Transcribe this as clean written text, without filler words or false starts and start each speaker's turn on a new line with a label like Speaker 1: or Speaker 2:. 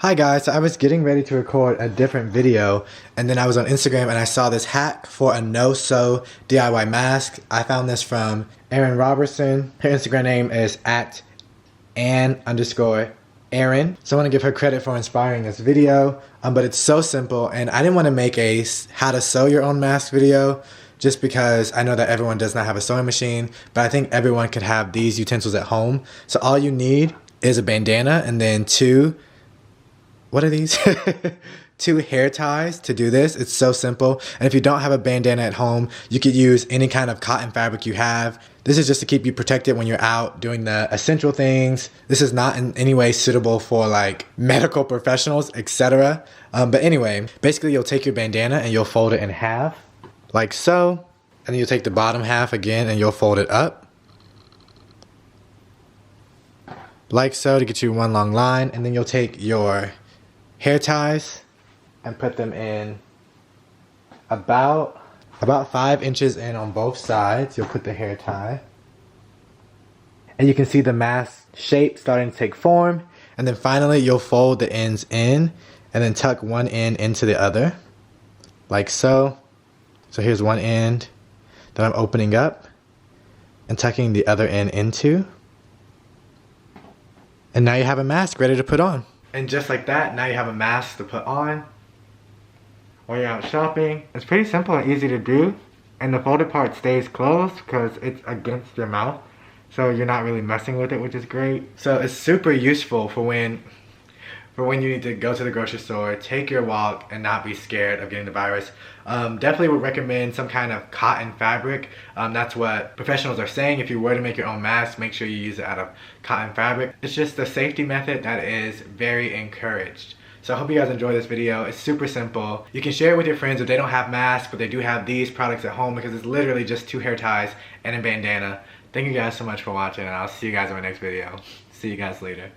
Speaker 1: Hi guys, so I was getting ready to record a different video and then I was on Instagram and I saw this hack for a no-sew DIY mask. I found this from Erin Robertson. Her Instagram name is at @Ann_Erin. So I want to give her credit for inspiring this video, but it's so simple and I didn't want to make a how to sew your own mask video just because I know that everyone does not have a sewing machine, but I think everyone could have these utensils at home. So all you need is a bandana and then what are these? 2 hair ties to do this. It's so simple. And if you don't have a bandana at home, you could use any kind of cotton fabric you have. This is just to keep you protected when you're out doing the essential things. This is not in any way suitable for like medical professionals, etc. But anyway, basically you'll take your bandana and you'll fold it in half, like so. And then you'll take the bottom half again and you'll fold it up, like so, to get you one long line. And then you'll take your hair ties and put them in about 5 inches in on both sides. You'll put the hair tie and you can see the mask shape starting to take form. And then finally you'll fold the ends in and then tuck one end into the other, like so. So here's one end that I'm opening up and tucking the other end into, and now you have a mask ready to put on. And just like that, now you have a mask to put on when you're out shopping. It's pretty simple and easy to do. And the folded part stays closed because it's against your mouth. So you're not really messing with it, which is great. So it's super useful for when you need to go to the grocery store, take your walk, and not be scared of getting the virus. Definitely would recommend some kind of cotton fabric. That's what professionals are saying. If you were to make your own mask, make sure you use it out of cotton fabric. It's just a safety method that is very encouraged. So I hope you guys enjoy this video. It's super simple. You can share it with your friends if they don't have masks, but they do have these products at home, because it's literally just 2 hair ties and a bandana. Thank you guys so much for watching, and I'll see you guys in my next video. See you guys later.